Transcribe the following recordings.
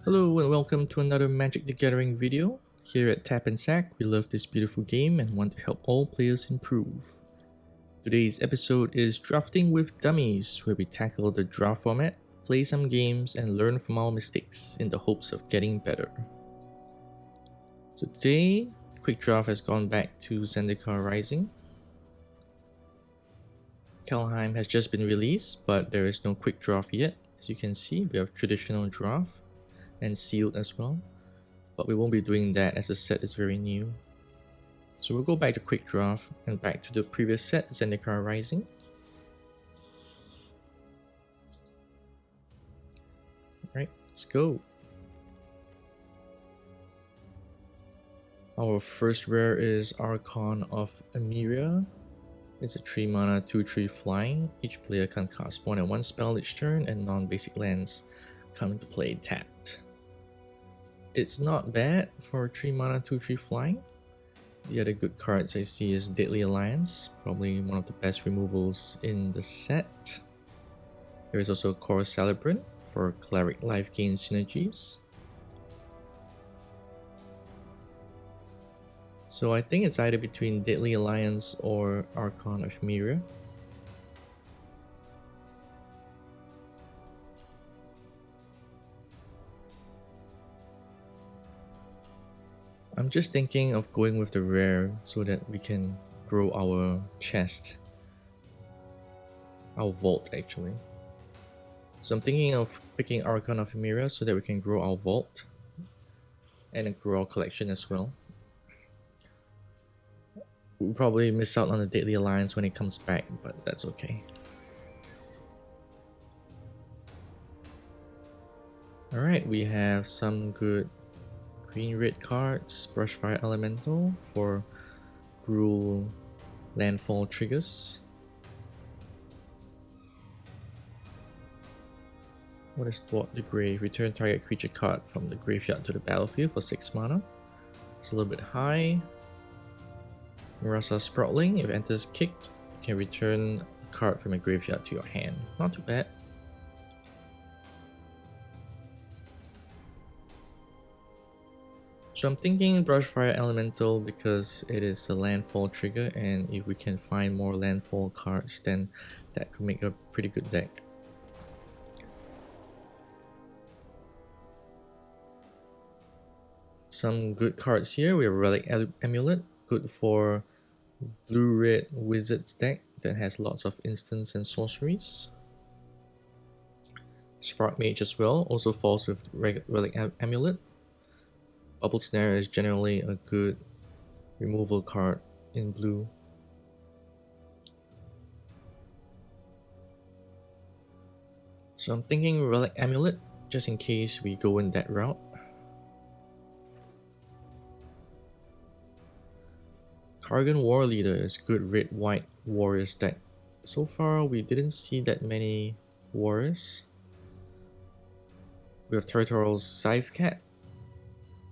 Hello and welcome to another Magic the Gathering video. Here at Tap and Sack, we love this beautiful game and want to help all players improve. Today's episode is Drafting with Dummies, where we tackle the draft format, play some games, and learn from our mistakes in the hopes of getting better. So today, Quick Draft has gone back to Zendikar Rising. Kelheim has just been released, but there is no Quick Draft yet. As you can see, we have Traditional Draft and Sealed as well, but we won't be doing that as the set is very new. So we'll go back to Quick Draft and back to the previous set, Zendikar Rising. Alright, let's go. Our first rare is Archon of Emeria. It's a 3 mana 2/3 flying. Each player can cast more than one spell each turn, and non-basic lands come into play tapped. It's not bad for 3 mana 2/3 flying. The other good cards I see is Deadly Alliance, probably one of the best removals in the set. There is also Core Celebrant for Cleric life gain synergies. So I think it's either between Deadly Alliance or Archon of Emeria. I'm just thinking of going with the rare so that we can grow our chest. Our vault actually. So I'm thinking of picking Archon of Emeria so that we can grow our vault and then grow our collection as well. We'll probably miss out on the Deadly Alliance when it comes back, but that's okay. Alright, we have some good Green Red cards, Brushfire Elemental for Gruul landfall triggers. What is Thwart the Grave? Return target creature card from the graveyard to the battlefield for 6 mana. It's a little bit high. Murasa Sproutling, if it enters kicked, you can return a card from a graveyard to your hand. Not too bad. So I'm thinking Brushfire Elemental because it is a landfall trigger, and if we can find more landfall cards, then that could make a pretty good deck. Some good cards here. We have Relic Amulet, good for blue-red wizards deck that has lots of instants and sorceries. Spark Mage as well, also falls with Relic Amulet. Bubble Snare is generally a good removal card in blue. So I'm thinking Relic Amulet, just in case we go in that route. Kargan War Leader is good red-white warriors deck. So far we didn't see that many warriors. We have Territorial Scythe Cat,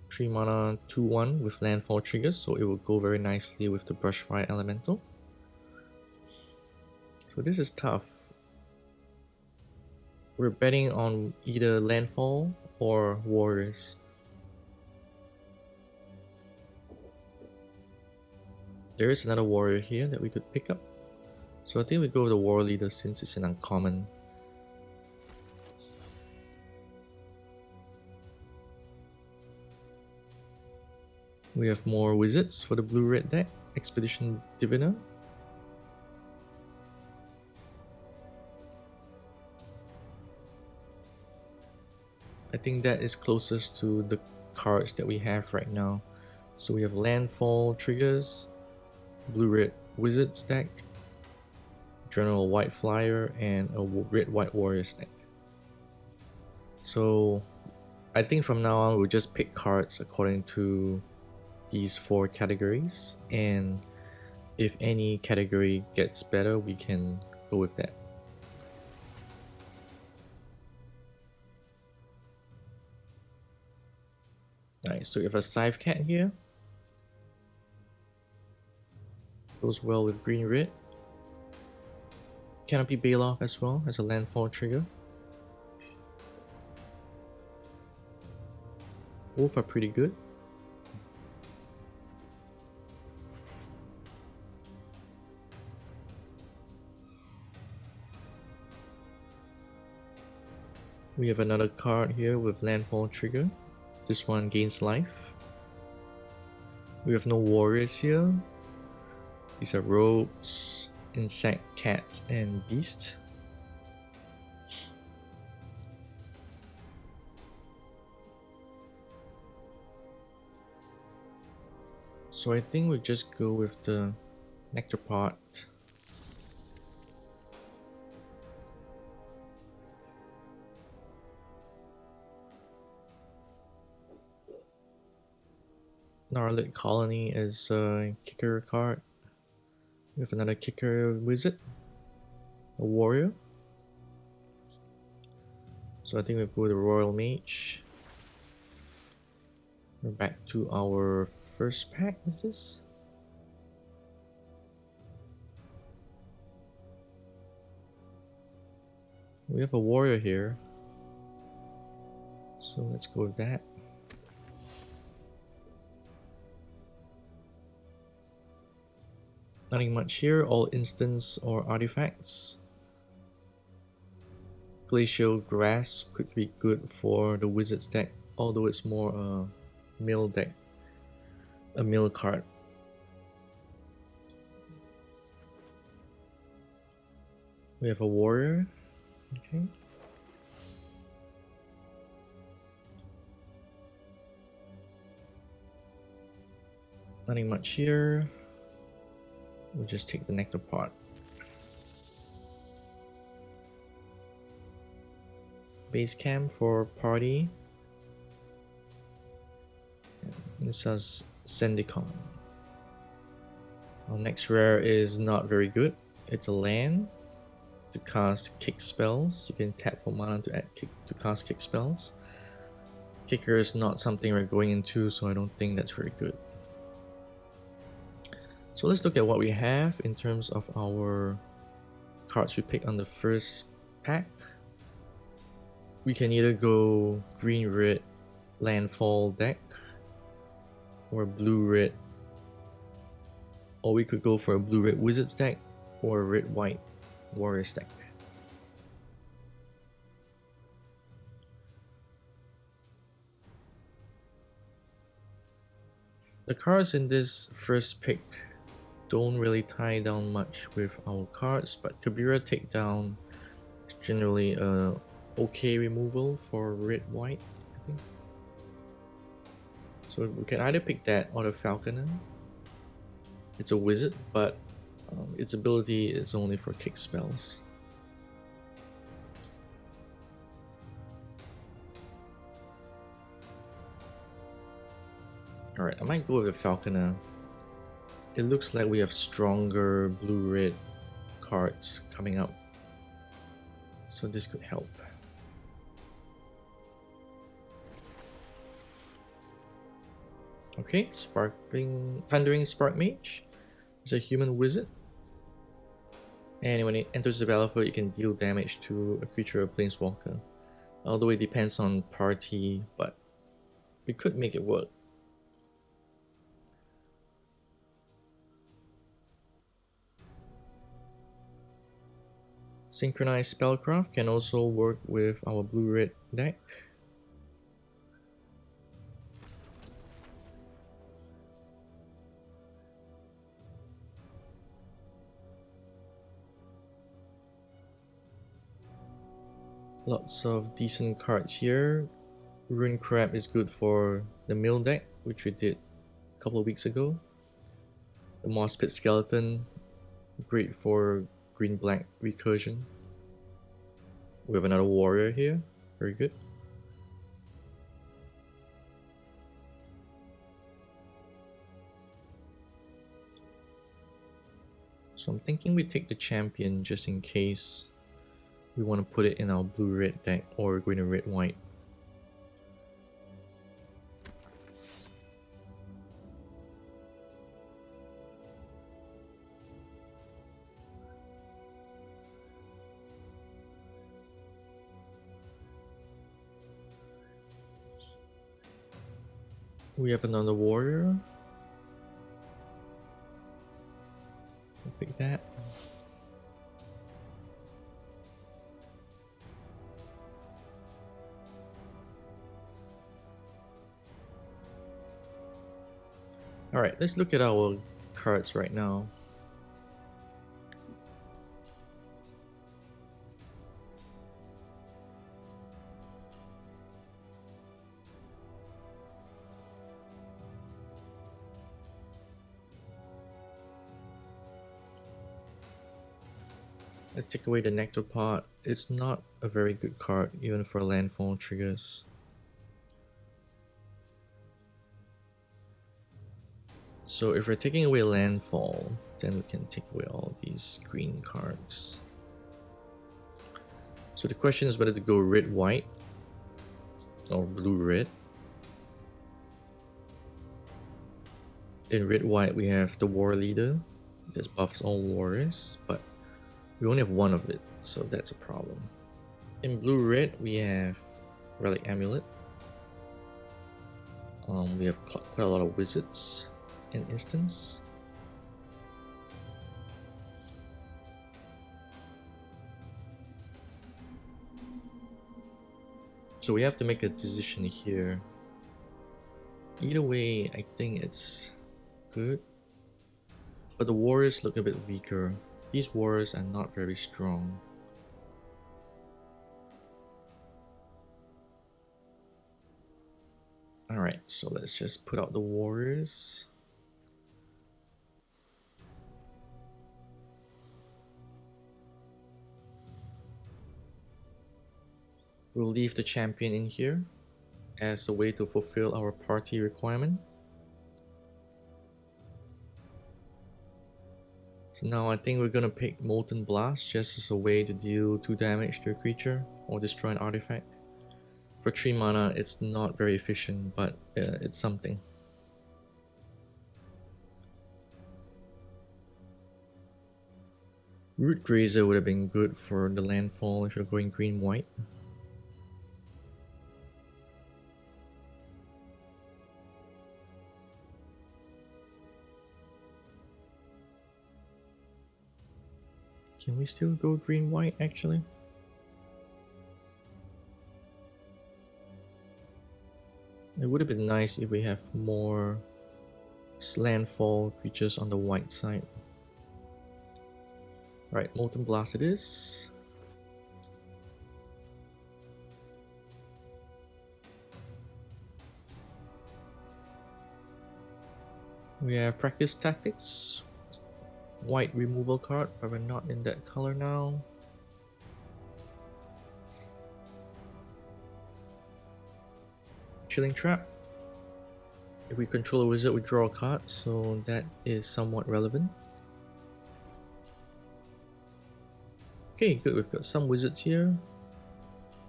3 mana 2/1 with landfall triggers, so it will go very nicely with the Brushfire Elemental. So this is tough. We're betting on either landfall or warriors. There is another warrior here that we could pick up, so I think we go with the War Leader since it's an uncommon. We have more wizards for the blue-red deck. Expedition Diviner. I think that is closest to the cards that we have right now. So we have landfall triggers, blue-red wizards deck, general white flyer, and a red-white warriors deck. So I think from now on we'll just pick cards according to these 4 categories, and if any category gets better we can go with that. Nice, so we have a Scythe Cat here. Goes well with green red. Canopy Bailoff as well as a landfall trigger. Both are pretty good. We have another card here with Landfall Trigger. This one gains life. We have no warriors here. These are rogues, insect, cat, and beast. So I think we'll just go with the nectar pot. Gnarled Colony is a kicker card. We have another kicker wizard, a warrior. So I think we'll go with the Royal Mage. We're back to our first pack, is this? We have a warrior here. So let's go with that. Nothing much here, all instants or artifacts. Glacial Grasp could be good for the Wizards deck, although it's more a mill deck, a mill card. We have a warrior, okay. Nothing much here. We'll just take the nectar pot. Base camp for party. This has Zendikar. Our next rare is not very good. It's a land to cast kick spells. You can tap for mana to add kick to cast kick spells. Kicker is not something we're going into, so I don't think that's very good. So let's look at what we have in terms of our cards we picked on the first pack. We can either go Green Red Landfall deck or Blue Red, or we could go for a Blue Red Wizards deck or a Red White Warriors deck. The cards in this first pick don't really tie down much with our cards, but Kabira Takedown is generally a okay removal for red white, I think. So we can either pick that or the Falconer. It's a wizard, but its ability is only for kick spells. Alright, I might go with the Falconer. It looks like we have stronger blue-red cards coming up, so this could help. Okay, Thundering Spark Mage. It's a human wizard, and when it enters the battlefield, it can deal damage to a creature or planeswalker. Although it depends on party, but we could make it work. Synchronized Spellcraft can also work with our blue-red deck. Lots of decent cards here. Rune Crab is good for the mill deck, which we did a couple of weeks ago. The Moss Pit Skeleton, great for green-black recursion. We have another warrior here, very good. So I'm thinking we take the champion just in case we want to put it in our blue-red deck or green and red-white. We have another warrior. We'll pick that. Alright, let's look at our cards right now. Let's take away the Nectar Pot. It's not a very good card, even for landfall triggers. So if we're taking away landfall, then we can take away all these green cards. So the question is whether to go red-white or blue-red. In red-white we have the War Leader. This buffs all warriors, but we only have one of it, so that's a problem. In blue-red we have Relic Amulet. We have quite a lot of wizards in instance. So we have to make a decision here. Either way, I think it's good. But the warriors look a bit weaker. These warriors are not very strong. Alright, so let's just put out the warriors. We'll leave the champion in here as a way to fulfill our party requirement. So now I think we're gonna pick Molten Blast just as a way to deal 2 damage to a creature or destroy an artifact. For 3 mana it's not very efficient, but it's something. Root Grazer would have been good for the landfall if you're going green-white. Can we still go green-white actually? It would have been nice if we have more landfall creatures on the white side. Right, Molten Blast it is. We have Practice Tactics. White removal card, but we're not in that color now. Chilling Trap. If we control a wizard, we draw a card, so that is somewhat relevant. Okay, good. We've got some wizards here.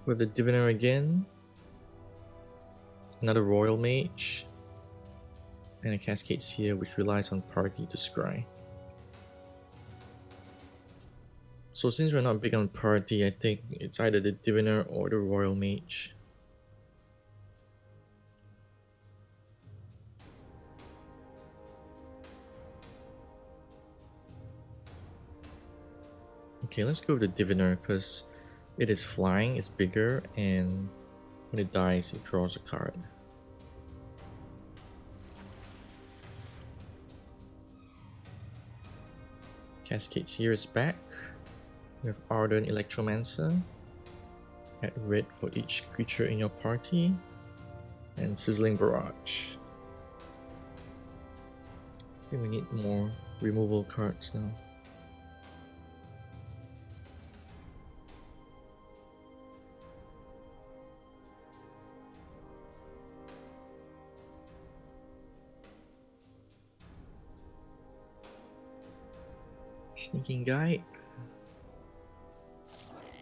We have the Diviner again. Another Royal Mage. And a Cascade Seer, which relies on party to scry. So since we're not big on party, I think it's either the Diviner or the Royal Mage. Okay, let's go with the Diviner because it is flying, it's bigger, and when it dies, it draws a card. Cascade Seer is back. We have Ardent Electromancer. Add red for each creature in your party. And Sizzling Barrage. I think we need more removal cards now. Sneaking Guide.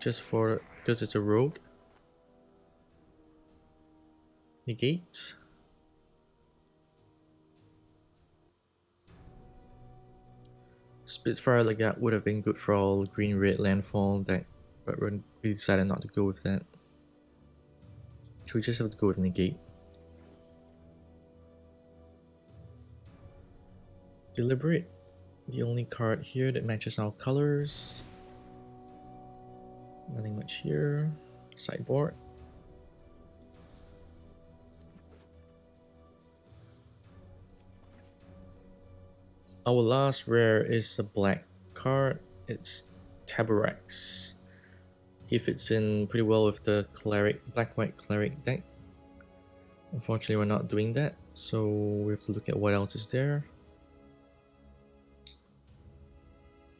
Just for because it's a rogue. Negate. Spitfire Legat would have been good for all Green Red Landfall deck, but we decided not to go with that. So we just have to go with Negate. Deliberate, the only card here that matches our colors. Nothing much here. Sideboard. Our last rare is a black card. It's Tabarax. He fits in pretty well with the cleric, black-white cleric deck. Unfortunately, we're not doing that, so we have to look at what else is there.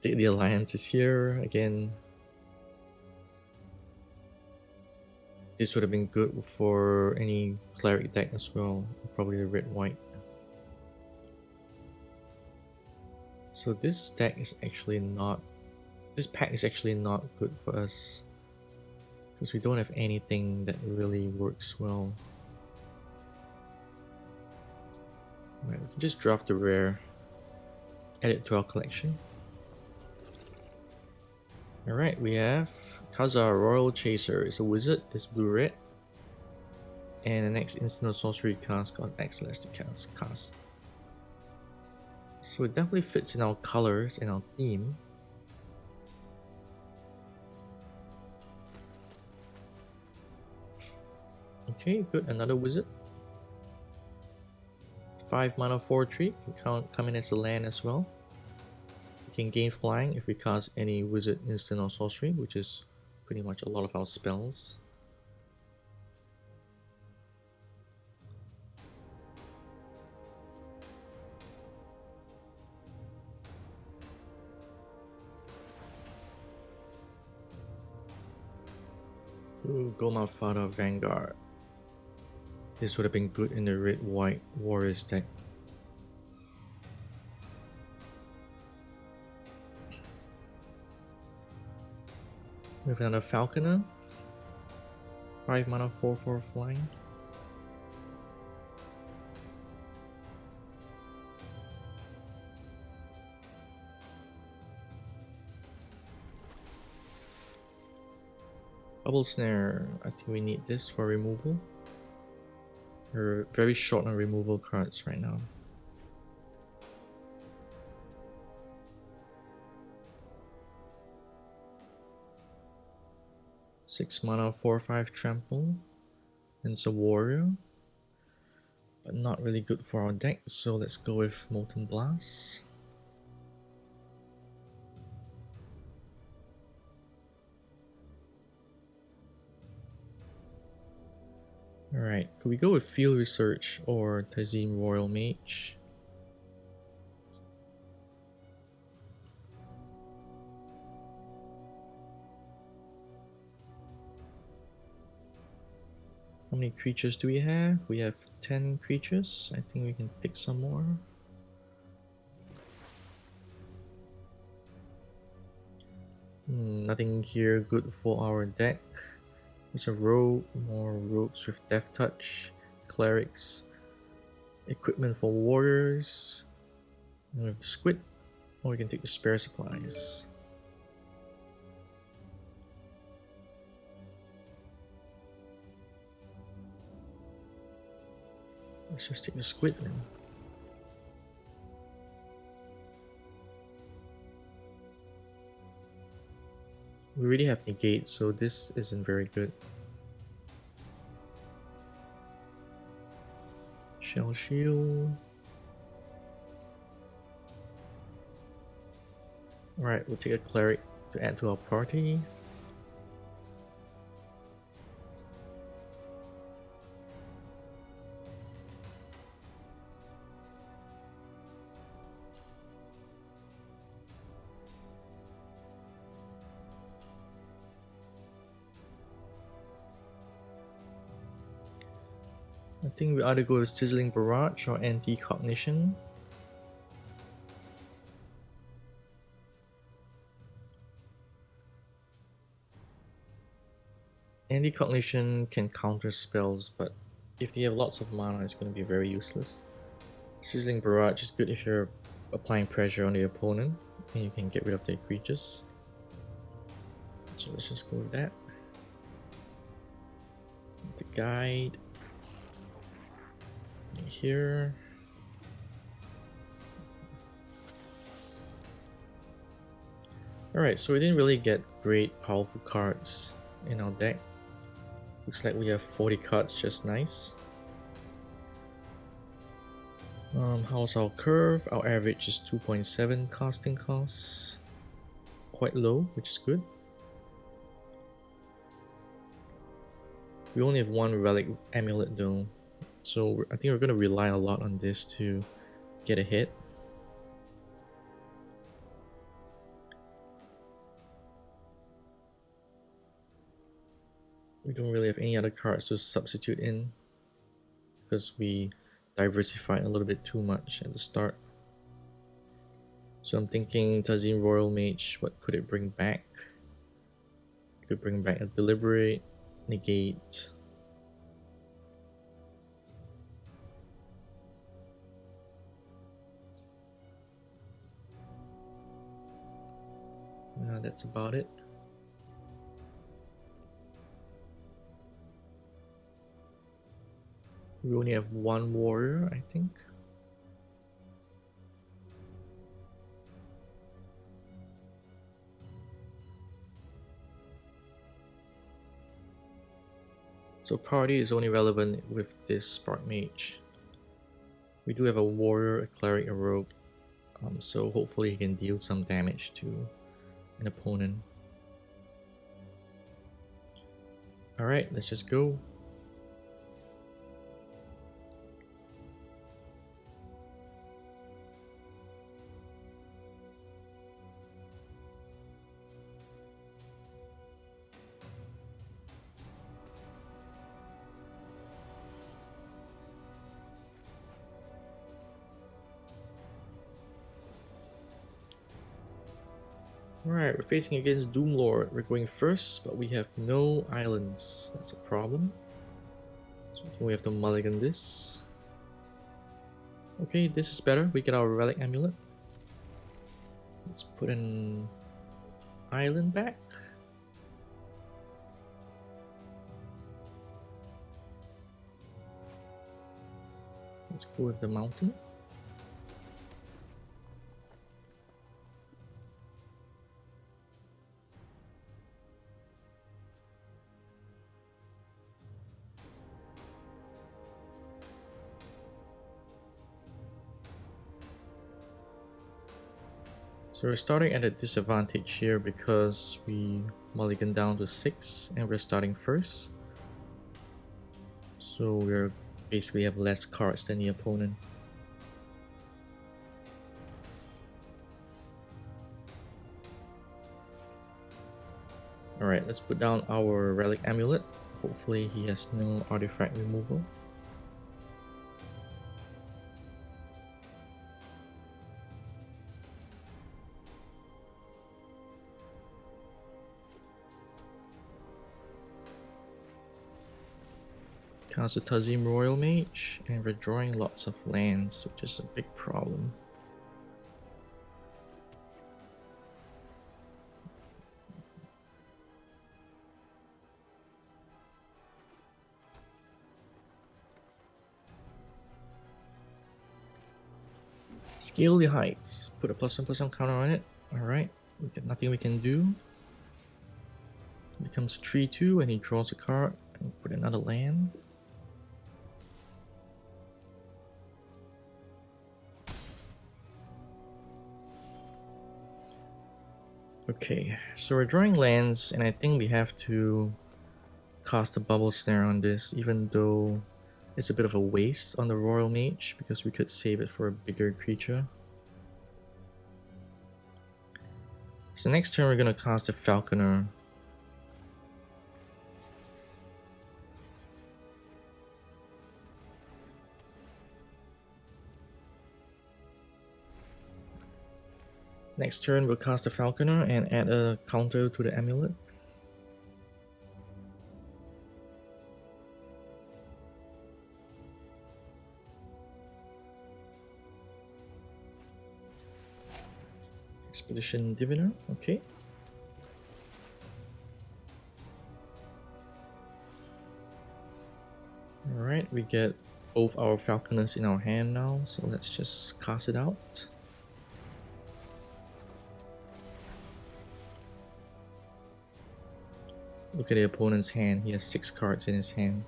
The Alliance is here again. This would have been good for any cleric deck as well, probably the red-white. So this deck is actually not, this pack is actually not good for us because we don't have anything that really works well. Right, we can just draft the rare, add it to our collection. Alright, we have Khazar Royal Chaser. It's a wizard, it's blue-red. And the next instant or sorcery cast got X-less to cast. So it definitely fits in our colors and our theme. Okay, good, another wizard. 5 mana 4/3, can come in as a land as well. We can gain flying if we cast any wizard instant or sorcery, which is pretty much a lot of our spells. Ooh, Goma Fada Vanguard. This would have been good in the red-white Warriors deck. We have another Falconer. 5 mana 4/4 flying. Bubble Snare. I think we need this for removal. We're very short on removal cards right now. Six mana 4/5 trample. And it's a warrior. But not really good for our deck, so let's go with Molten Blast. Alright, could we go with Field Research or Tazim Royal Mage? How many creatures do we have? We have 10 creatures. I think we can pick some more. Nothing here good for our deck. There's a rogue, more rogues with Death Touch, clerics, equipment for warriors, and we have the squid, or we can take the spare supplies. Let's just take the squid then. We already have negate, so this isn't very good. Shell Shield. Alright, we'll take a cleric to add to our party. I think we either go with Sizzling Barrage or Anti-Cognition. Anti-Cognition can counter spells, but if they have lots of mana, it's going to be very useless. Sizzling Barrage is good if you're applying pressure on the opponent, and you can get rid of their creatures. So let's just go with that. The guide. Here. Alright, so we didn't really get great powerful cards in our deck. Looks like we have 40 cards, just nice. How's our curve? Our average is 2.7 casting costs. Quite low, which is good. We only have one relic amulet though, so I think we're going to rely a lot on this to get a hit. We don't really have any other cards to substitute in because we diversified a little bit too much at the start. So I'm thinking Tazim Royal Mage, what could it bring back? It could bring back a Deliberate, Negate. That's about it. We only have one warrior, I think. So party is only relevant with this Spark Mage. We do have a warrior, a cleric, a rogue, so hopefully he can deal some damage to an opponent. Alright, let's just go. Alright, we're facing against Doomlord. We're going first, but we have no islands. That's a problem. So I think we have to mulligan this. Okay, this is better. We get our relic amulet. Let's put an island back. Let's go with the mountain. So we're starting at a disadvantage here because we mulligan down to 6 and we're starting first. So we're basically have less cards than the opponent. Alright, let's put down our relic amulet. Hopefully he has no artifact removal. Cast a Tazim Royal Mage, and we're drawing lots of lands, which is a big problem. Scale the Heights. Put a +1/+1 counter on it. Alright, we got nothing we can do. It becomes a 3/2 and he draws a card and put another land. Okay, so we're drawing lands, and I think we have to cast a Bubble Snare on this, even though it's a bit of a waste on the Royal Mage, because we could save it for a bigger creature. So next turn we're going to cast a Falconer. Next turn we'll cast a Falconer and add a counter to the amulet. Expedition Diviner, okay. Alright, we get both our Falconers in our hand now, so let's just cast it out. Look at the opponent's hand. He has 6 cards in his hand.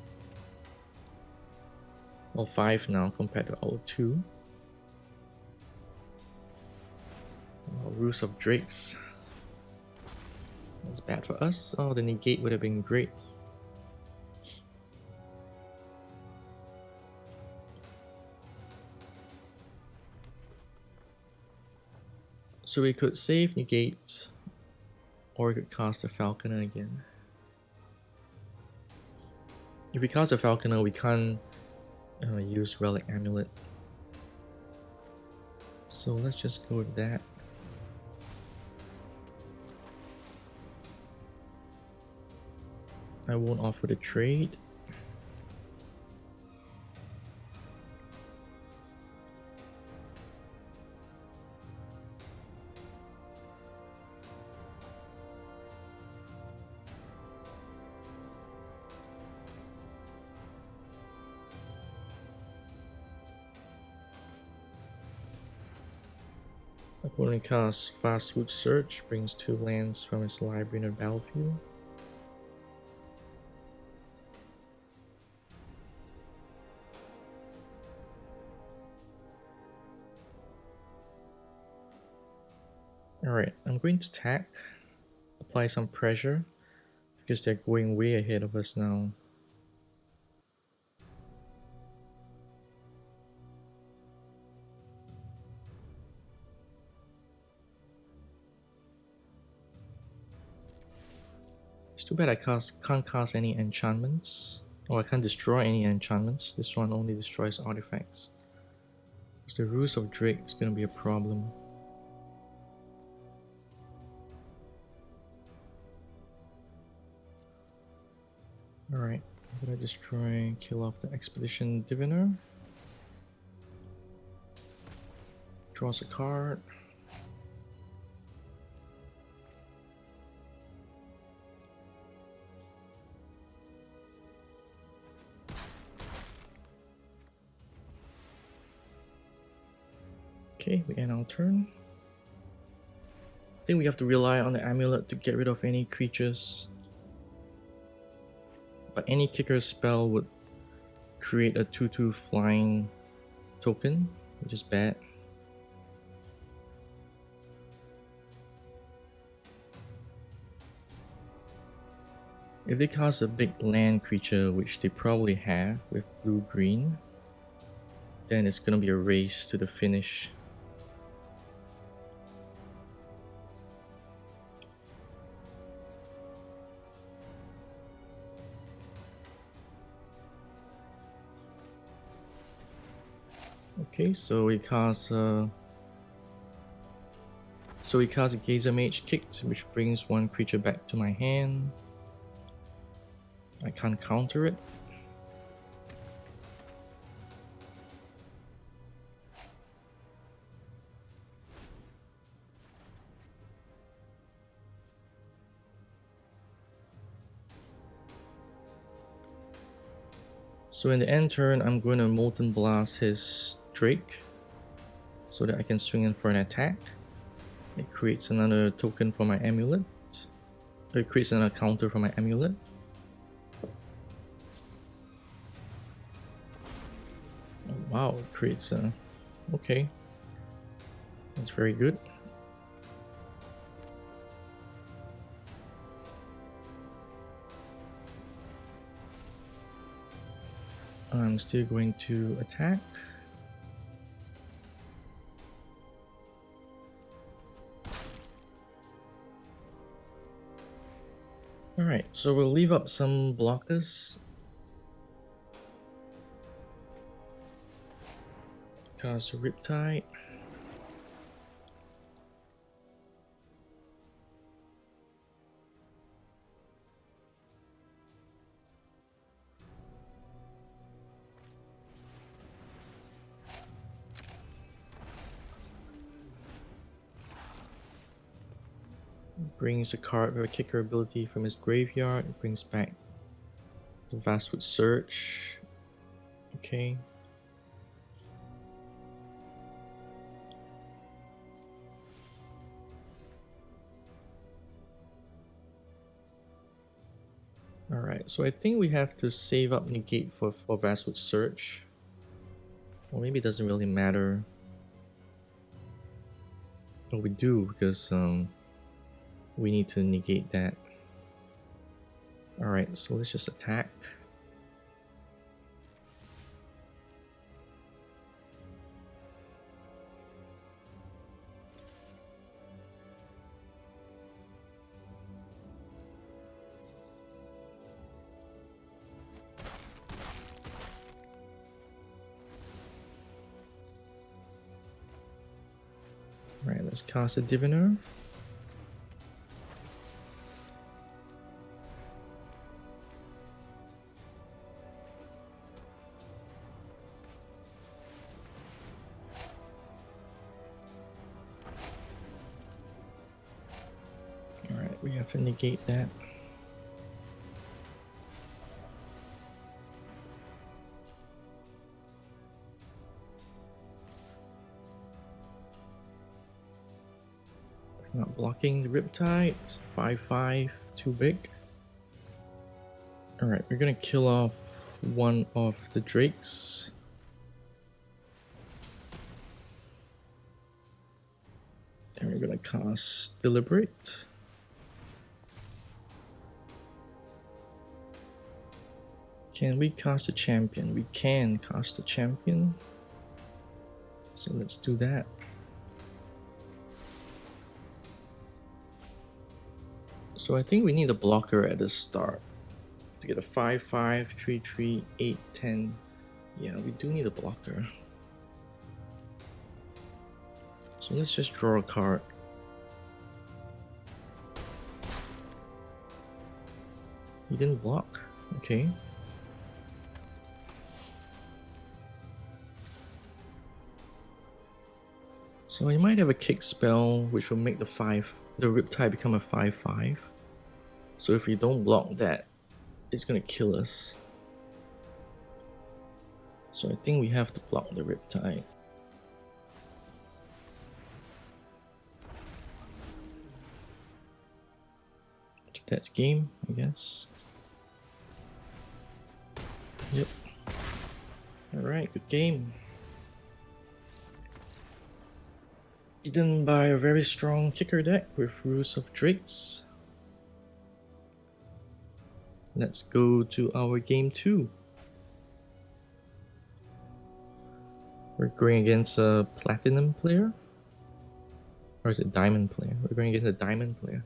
Well, 5 now compared to our 2. Roost of Drakes. That's bad for us. Oh, the negate would have been great. So we could save negate, or we could cast a Falconer again. If we cast a Falconer, we can't use Relic Amulet. So let's just go with that. I won't offer the trade. Opponent casts Fastwood Search, brings 2 lands from his library in the battlefield. Alright, I'm going to attack, apply some pressure, because they're going way ahead of us now. It's too bad I can't cast any enchantments. Or I can't destroy any enchantments. This one only destroys artifacts. Because the Roost of Drake is going to be a problem. Alright, I'm gonna destroy, kill off the Expedition Diviner. Draws a card. Okay, we end our turn. I think we have to rely on the amulet to get rid of any creatures. But any kicker spell would create a 2/2 flying token, which is bad. If they cast a big land creature, which they probably have with blue-green, then it's gonna be a race to the finish. Okay, so we cast a Gazer Mage Kicked, which brings 1 creature back to my hand. I can't counter it. So in the end turn, I'm going to Molten Blast his Drake so that I can swing in for an attack. It creates another token for my amulet. It creates another counter for my amulet. Oh, wow, it creates a... okay. That's very good. I'm still going to attack. Alright, so we'll leave up some blockers. Cast a Riptide. Brings a card with a kicker ability from his graveyard. It brings back the Vastwood Search. Okay. Alright, so I think we have to save up negate for Vastwood Search. Or maybe it doesn't really matter. Oh, we do, because we need to negate that. Alright, so let's just attack. Alright, let's cast a Diviner. Alright, we have to negate that. Not blocking the Riptide. It's 5/5, too big. Alright, we're gonna kill off one of the Drakes. And we're gonna cast Deliberate. Can we cast a champion? We can cast a champion. So let's do that. So I think we need a blocker at the start to get a 5/5, 3/3, 8, 10. Yeah, we do need a blocker. So let's just draw a card. He didn't block. Okay. So he might have a kick spell which will make the Riptide become a 5/5. So if we don't block that, it's gonna kill us. So I think we have to block the Riptide. That's game, I guess. Yep. Alright, good game. Beaten by a very strong kicker deck with Roost of Drakes. Let's go to our game 2. We're going against a Platinum player. Or is it Diamond player? We're going against a Diamond player.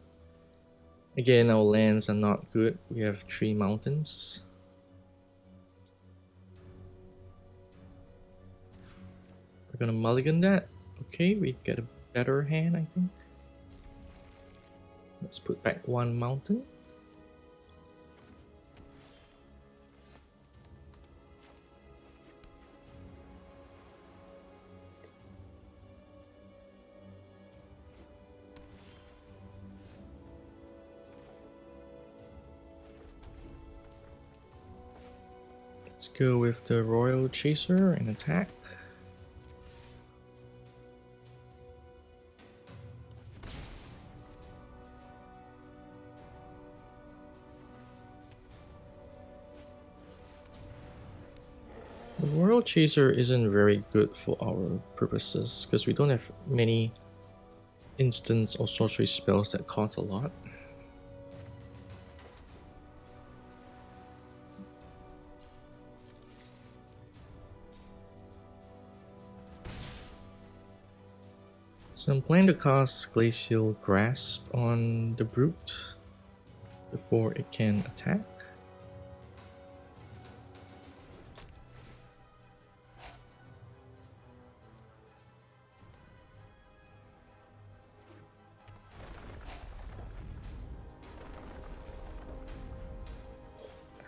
Again, our lands are not good. We have 3 mountains. We're gonna mulligan that. Okay, we get a better hand, I think. Let's put back 1 mountain. Let's go with the Royal Chaser and attack. The Royal Chaser isn't very good for our purposes because we don't have many instants or sorcery spells that cost a lot. So I'm planning to cast Glacial Grasp on the Brute before it can attack.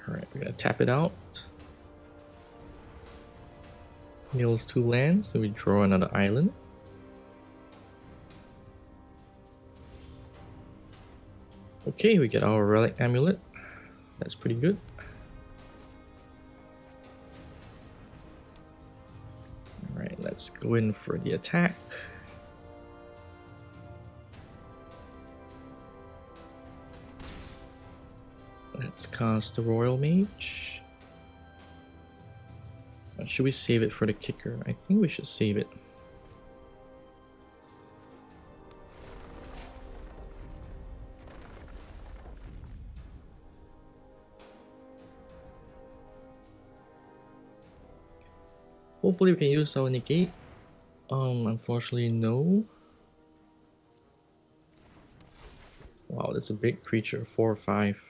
Alright, we're gonna tap it out. Mills 2 lands, then we draw another island. Okay, we get our Relic Amulet. That's pretty good. Alright, let's go in for the attack. Let's cast the Royal Mage. Should we save it for the kicker? I think we should save it. Hopefully we can use our negate. Unfortunately no. Wow, that's a big creature, 4 or 5.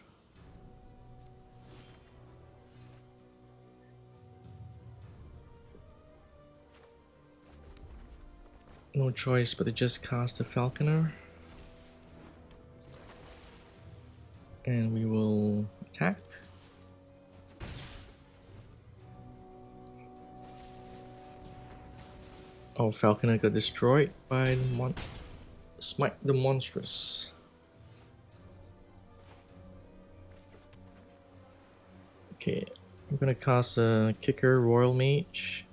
No choice but to just cast a Falconer. And we will attack. Oh, Falconer got destroyed by the Smite the Monstrous. Okay, I'm gonna cast a kicker Royal Mage.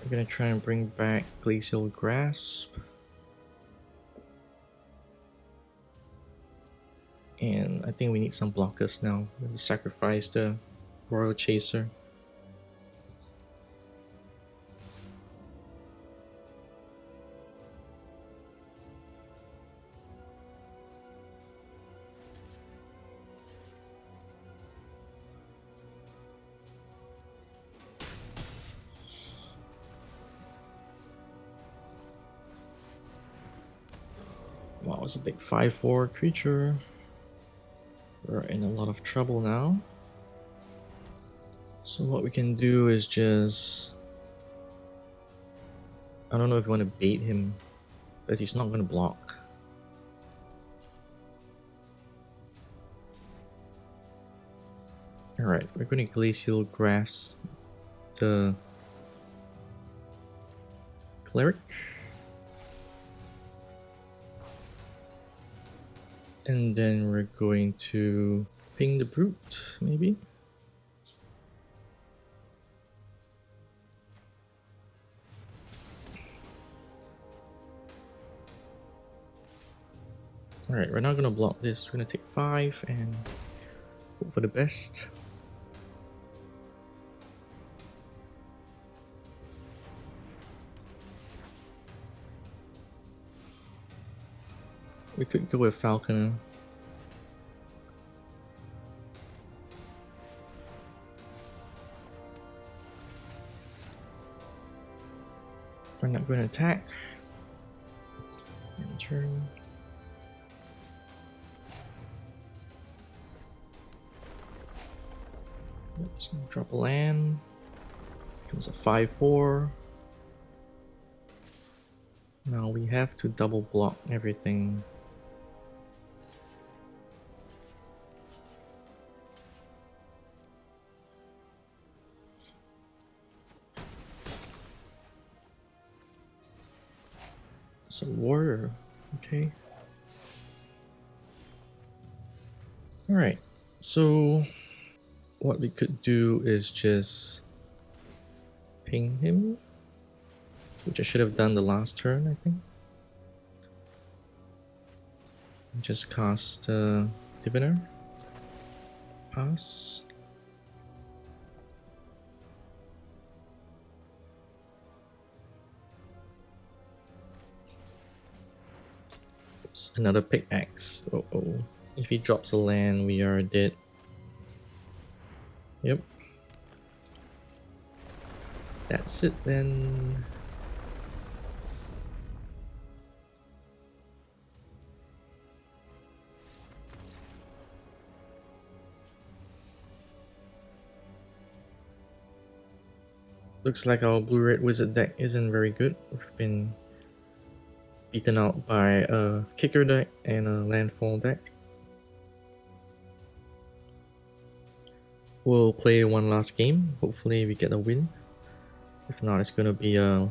I'm gonna try and bring back Glacial Grasp. And I think we need some blockers now. We're gonna sacrifice the Royal Chaser. Wow, it's a big 5/4 creature. We're in a lot of trouble now. So what we can do is just... I don't know if you want to bait him, but he's not going to block. Alright, we're going to Glacial Grasp the Cleric. And then we're going to ping the Brute, maybe? Alright, we're not gonna block this. We're gonna take 5 and hope for the best. We could go with Falconer. We're not going to attack. End turn. Just gonna drop a land. Becomes a 5/4. Now we have to double block everything. So warrior, okay. Alright, so what we could do is just ping him, which I should have done the last turn, I think. Just cast Diviner. Pass. Oops, another pickaxe. Oh oh. If he drops a land, we are dead. Yep. That's it then. Looks like our blue-red wizard deck isn't very good. We've been beaten out by a kicker deck and a landfall deck. We'll play one last game. Hopefully we get a win. If not, it's gonna be a...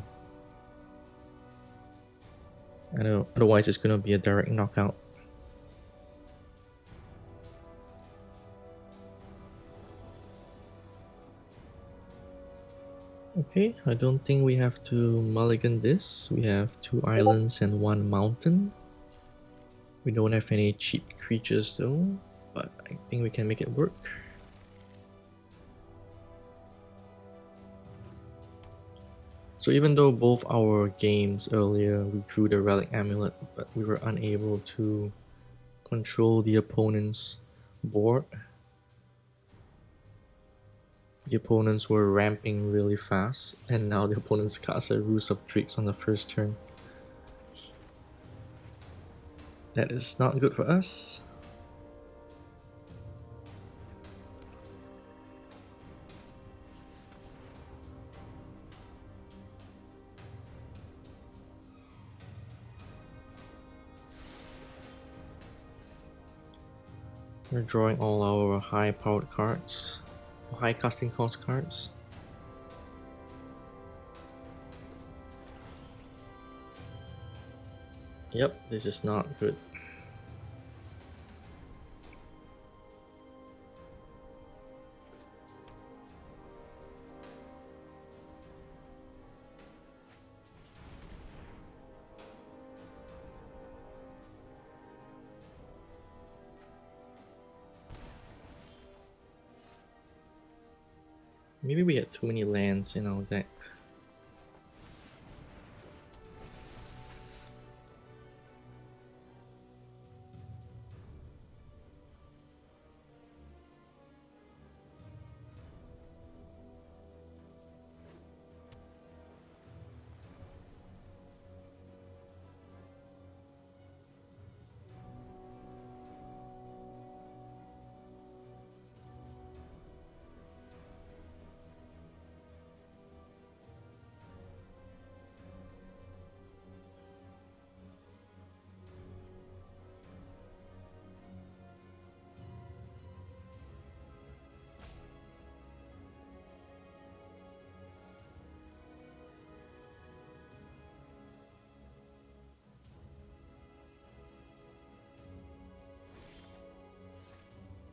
otherwise it's gonna be a direct knockout. Okay, I don't think we have to mulligan this. We have 2 islands and 1 mountain. We don't have any cheap creatures though, but I think we can make it work. So even though both our games earlier we drew the Relic Amulet, but we were unable to control the opponent's board. The opponents were ramping really fast, and now the opponents cast a Roost of Drakes on the first turn. That is not good for us. We're drawing all our high powered cards, high casting cost cards. Yep, this is not good. Maybe we had too many lands in our deck.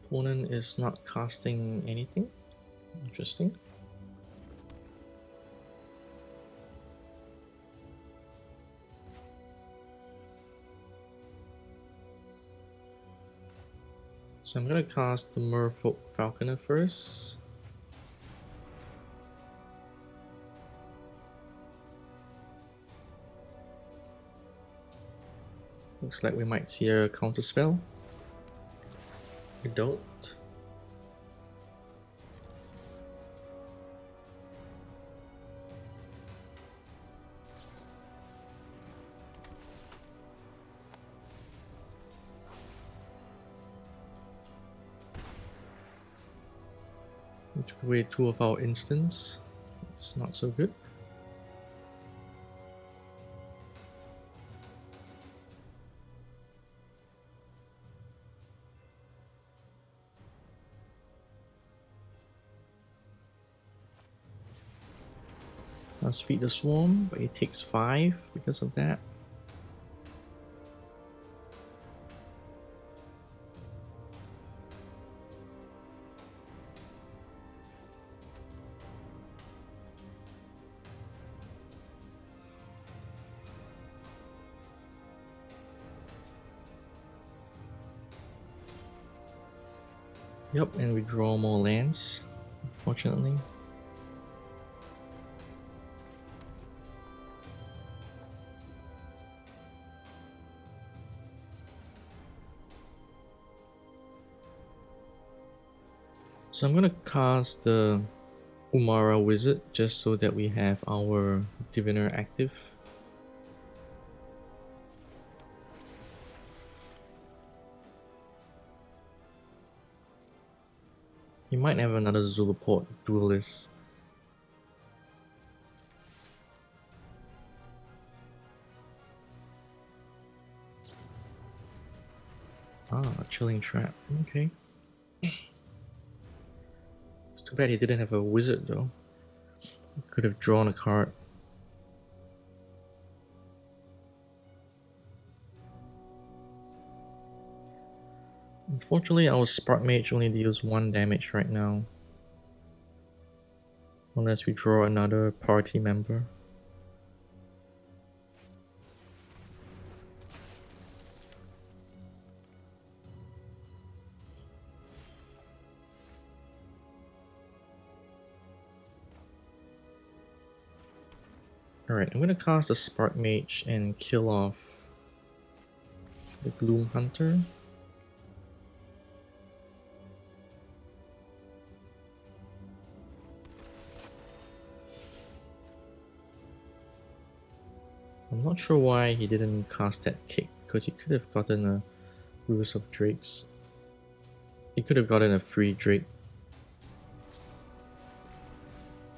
Opponent is not casting anything. Interesting. So I'm gonna cast the Merfolk Falconer first. Looks like we might see a counter spell. We don't. We took away 2 of our instants. It's not so good. Let's feed the swarm, but it takes 5 because of that. Yep, and we draw more lands, unfortunately. So I'm gonna cast the Umara Wizard just so that we have our Diviner active. He might have another Zulaport Duelist. Ah, Chilling Trap. Okay. It's too bad he didn't have a wizard though. He could have drawn a card. Unfortunately, our Spark Mage only deals 1 damage right now. Unless we draw another party member. Alright, I'm gonna cast a Spark Mage and kill off the Gloom Hunter. I'm not sure why he didn't cast that kick, because he could have gotten a Ruse of Drakes. He could have gotten a free Drake.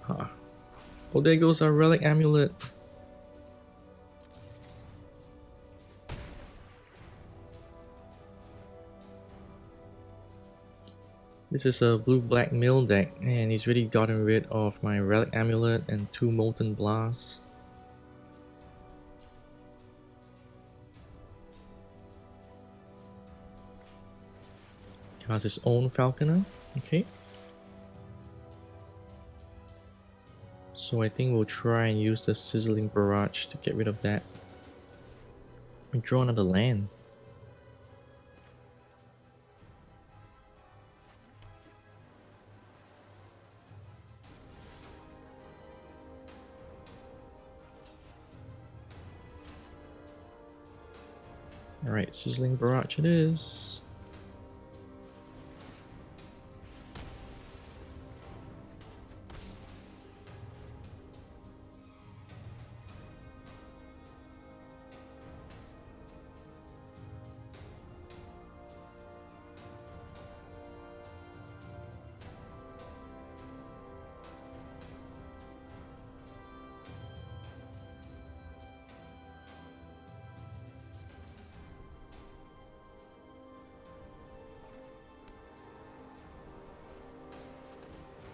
Huh. Oh, there goes our Relic Amulet. This is a blue-black mill deck, and he's already gotten rid of my Relic Amulet and 2 Molten Blasts. He has his own Falconer, okay. So I think we'll try and use the Sizzling Barrage to get rid of that. And draw another land. Alright, Sizzling Barrage it is.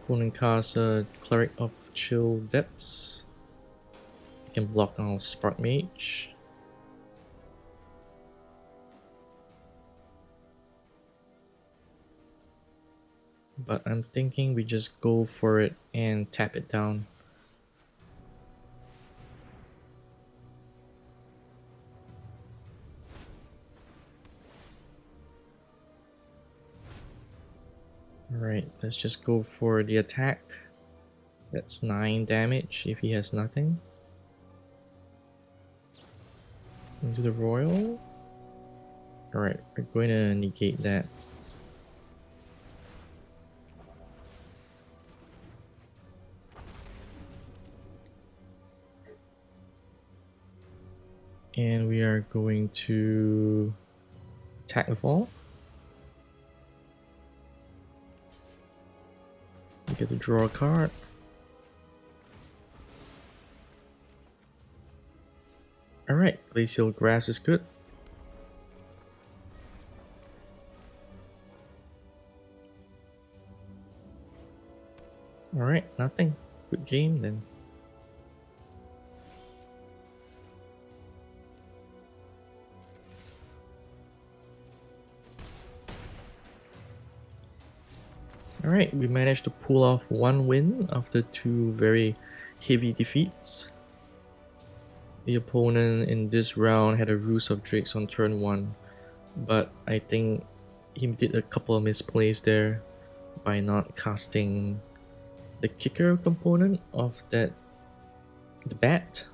Opponent casts a Cleric of Chill Depths. You can block our Spark Mage. But I'm thinking we just go for it and tap it down. Alright, let's just go for the attack. That's 9 damage if he has nothing. Into the Royal. Alright, we're going to negate that. And we are going to attack with all. We get to draw a card. Alright, Glacial Grass is good. Alright, nothing. Good game then. Alright, we managed to pull off 1 win after 2 very heavy defeats. The opponent in this round had a Ruse of Drakes on turn 1, but I think he did a couple of misplays there by not casting the kicker component of the bat.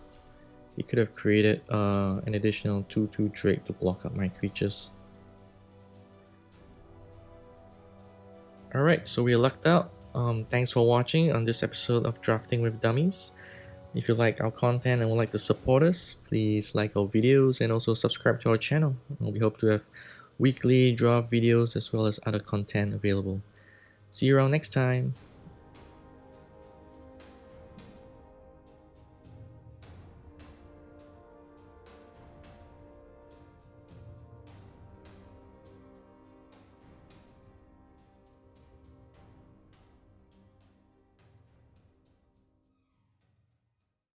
He could have created an additional 2/2 Drake to block up my creatures. Alright, so we lucked out. Thanks for watching on this episode of Drafting with Dummies. If you like our content and would like to support us, please like our videos and also subscribe to our channel. We hope to have weekly draft videos as well as other content available. See you around next time.